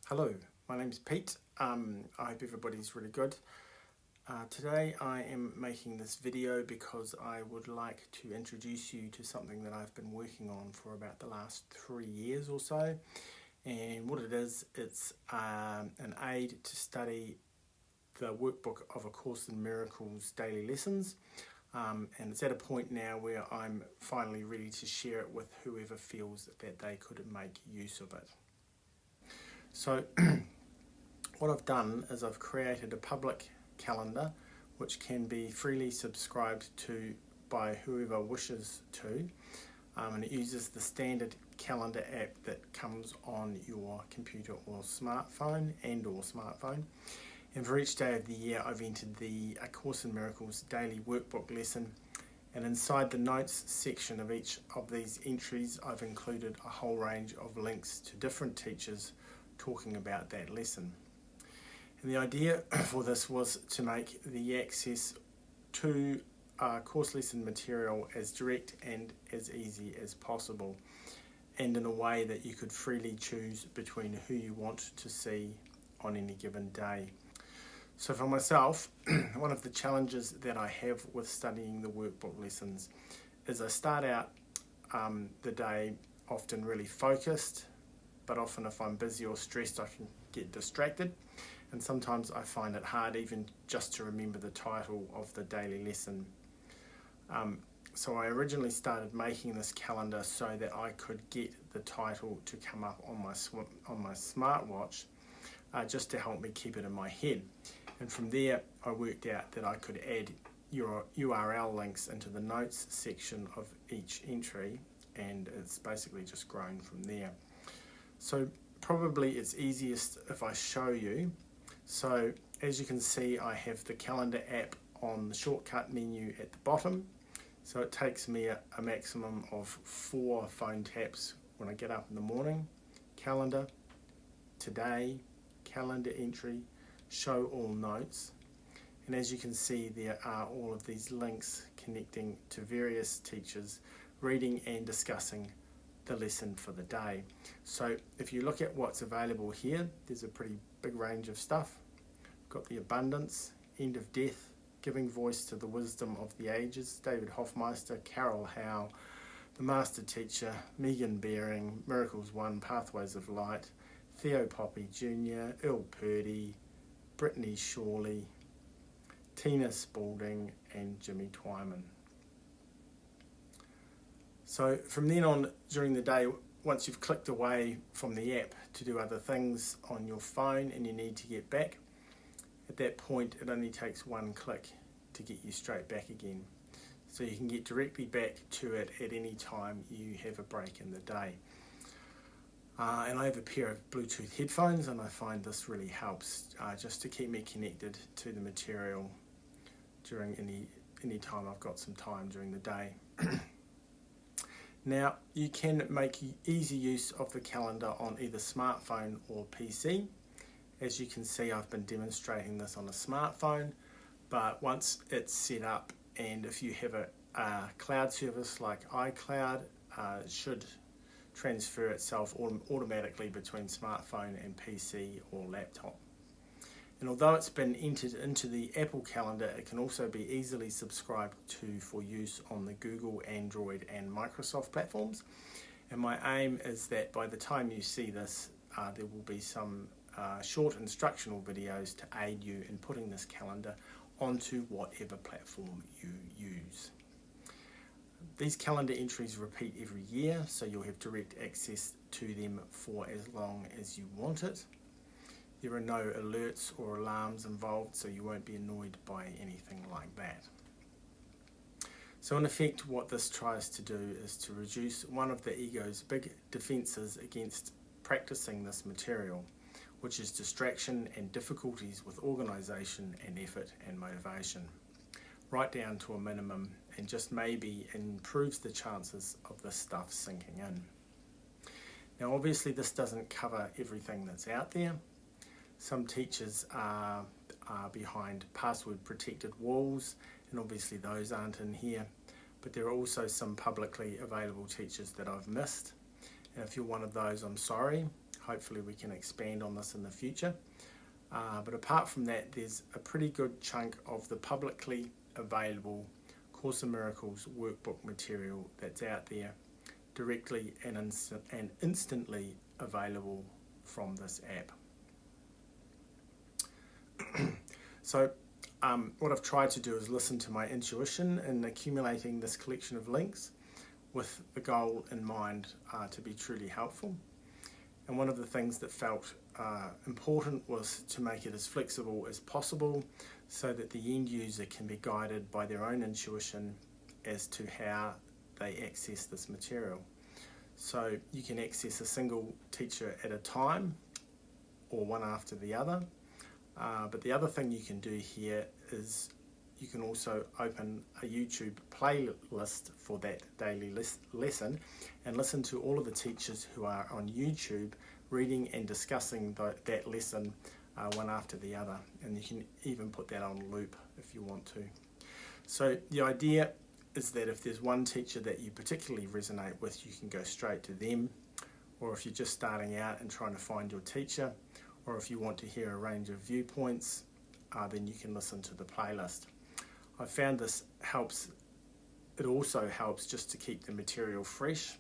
Hello, my name's Pete. I hope everybody's really good. Today I am making this video because I would like to introduce you to something that I've been working on for about the last 3 years or so. And what it is, it's an aid to study the workbook of A Course in Miracles daily lessons. And it's at a point now where I'm finally ready to share it with whoever feels that they could make use of it. So what I've done is I've created a public calendar which can be freely subscribed to by whoever wishes to, and it uses the standard calendar app that comes on your computer or smartphone and for each day of the year I've entered the A Course in Miracles daily workbook lesson, and inside the notes section of each of these entries I've included a whole range of links to different teachers talking about that lesson. And the idea for this was to make the access to course lesson material as direct and as easy as possible, and in a way that you could freely choose between who you want to see on any given day. So for myself, one of the challenges that I have with studying the workbook lessons is I start out the day often really focused, but often if I'm busy or stressed I can get distracted, and sometimes I find it hard even just to remember the title of the daily lesson. So I originally started making this calendar so that I could get the title to come up on my smartwatch, just to help me keep it in my head. And from there I worked out that I could add your URL links into the notes section of each entry, and it's basically just grown from there. So probably it's easiest if I show you. So as you can see, I have the calendar app on the shortcut menu at the bottom. So it takes me a maximum of 4 phone taps when I get up in the morning. Calendar, today, calendar entry, show all notes. And as you can see, there are all of these links connecting to various teachers reading and discussing the lesson for the day. So if you look at what's available here, there's a pretty big range of stuff. We've got the abundance, end of death, giving voice to the wisdom of the ages, David Hoffmeister, Carol Howe, the master teacher, Megan Baring, Miracles 1, Pathways of Light, Theo Poppy Jr., Earl Purdy, Brittany Shawley, Tina Spalding and Jimmy Twyman. So from then on during the day, once you've clicked away from the app to do other things on your phone and you need to get back, at that point it only takes one click to get you straight back again. So you can get directly back to it at any time you have a break in the day. And I have a pair of Bluetooth headphones, and I find this really helps just to keep me connected to the material during any time I've got some time during the day. Now, you can make easy use of the calendar on either smartphone or PC. As you can see, I've been demonstrating this on a smartphone, but once it's set up, and if you have a cloud service like iCloud, it should transfer itself automatically between smartphone and PC or laptop. And although it's been entered into the Apple calendar, it can also be easily subscribed to for use on the Google, Android and Microsoft platforms. And my aim is that by the time you see this, there will be some short instructional videos to aid you in putting this calendar onto whatever platform you use. These calendar entries repeat every year, so you'll have direct access to them for as long as you want it. There are no alerts or alarms involved, so you won't be annoyed by anything like that. So in effect, what this tries to do is to reduce one of the ego's big defences against practicing this material, which is distraction and difficulties with organisation and effort and motivation, right down to a minimum, and just maybe improves the chances of this stuff sinking in. Now obviously this doesn't cover everything that's out there. Some teachers are behind password protected walls, and obviously those aren't in here, but there are also some publicly available teachers that I've missed, and if you're one of those, I'm sorry. hopefully we can expand on this in the future. But apart from that, there's a pretty good chunk of the publicly available Course in Miracles workbook material that's out there directly and instantly available from this app. So what I've tried to do is listen to my intuition in accumulating this collection of links with the goal in mind to be truly helpful. And one of the things that felt important was to make it as flexible as possible so that the end user can be guided by their own intuition as to how they access this material. So you can access a single teacher at a time or one after the other. But the other thing you can do here is you can also open a YouTube playlist for that daily lesson and listen to all of the teachers who are on YouTube reading and discussing that lesson one after the other. And you can even put that on loop if you want to. So the idea is that if there's one teacher that you particularly resonate with, you can go straight to them. Or if you're just starting out and trying to find your teacher, or if you want to hear a range of viewpoints, then you can listen to the playlist. I found this helps. It also helps just to keep the material fresh,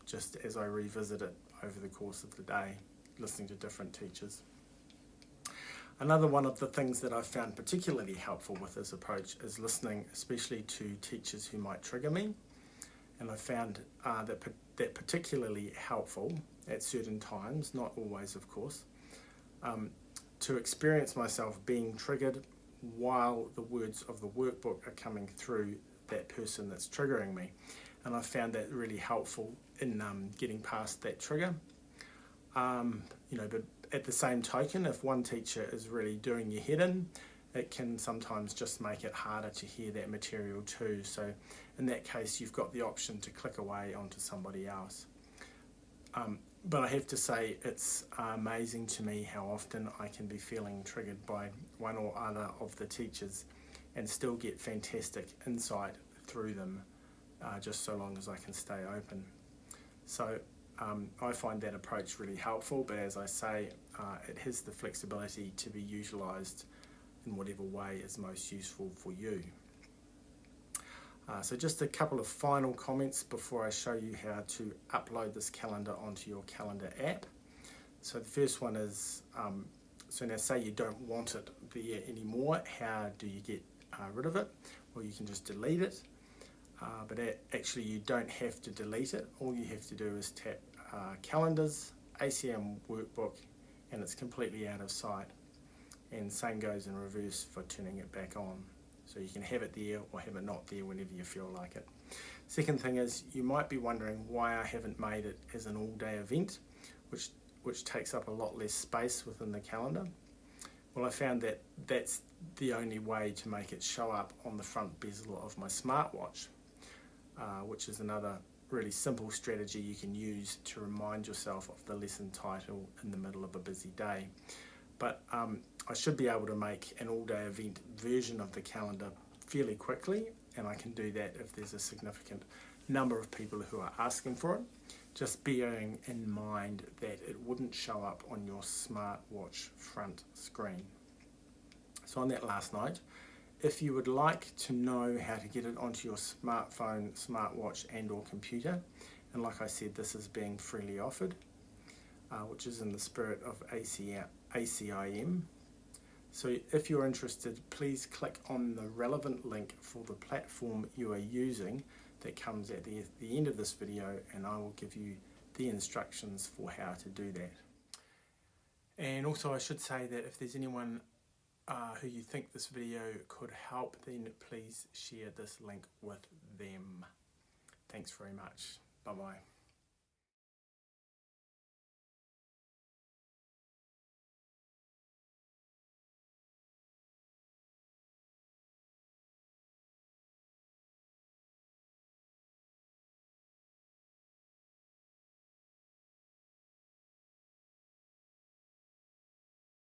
just as I revisit it over the course of the day, listening to different teachers. Another one of the things that I've found particularly helpful with this approach is listening especially to teachers who might trigger me. And I found that particularly helpful at certain times, not always of course, to experience myself being triggered while the words of the workbook are coming through that person that's triggering me. And I found that really helpful in getting past that trigger. But at the same token, if one teacher is really doing your head in, it can sometimes just make it harder to hear that material too. So in that case, you've got the option to click away onto somebody else. But I have to say, it's amazing to me how often I can be feeling triggered by one or other of the teachers and still get fantastic insight through them, just so long as I can stay open. So I find that approach really helpful, but as I say, it has the flexibility to be utilised in whatever way is most useful for you. So just a couple of final comments before I show you how to upload this calendar onto your calendar app. So the first one is, so now say you don't want it there anymore, how do you get rid of it? Well, you can just delete it, but actually you don't have to delete it. All you have to do is tap Calendars, Acim Workbook, and it's completely out of sight. And same goes in reverse for turning it back on. So you can have it there or have it not there whenever you feel like it. Second thing is, you might be wondering why I haven't made it as an all-day event, which takes up a lot less space within the calendar. Well, I found that that's the only way to make it show up on the front bezel of my smartwatch, which is another really simple strategy you can use to remind yourself of the lesson title in the middle of a busy day. But I should be able to make an all-day event version of the calendar fairly quickly, and I can do that if there's a significant number of people who are asking for it, just bearing in mind that it wouldn't show up on your smartwatch front screen. So on that last note, if you would like to know how to get it onto your smartphone, smartwatch and or computer, and like I said, this is being freely offered, which is in the spirit of ACIM. So if you're interested, please click on the relevant link for the platform you are using that comes at the end of this video, and I will give you the instructions for how to do that. And also I should say that if there's anyone who you think this video could help, then please share this link with them. Thanks very much. Bye-bye.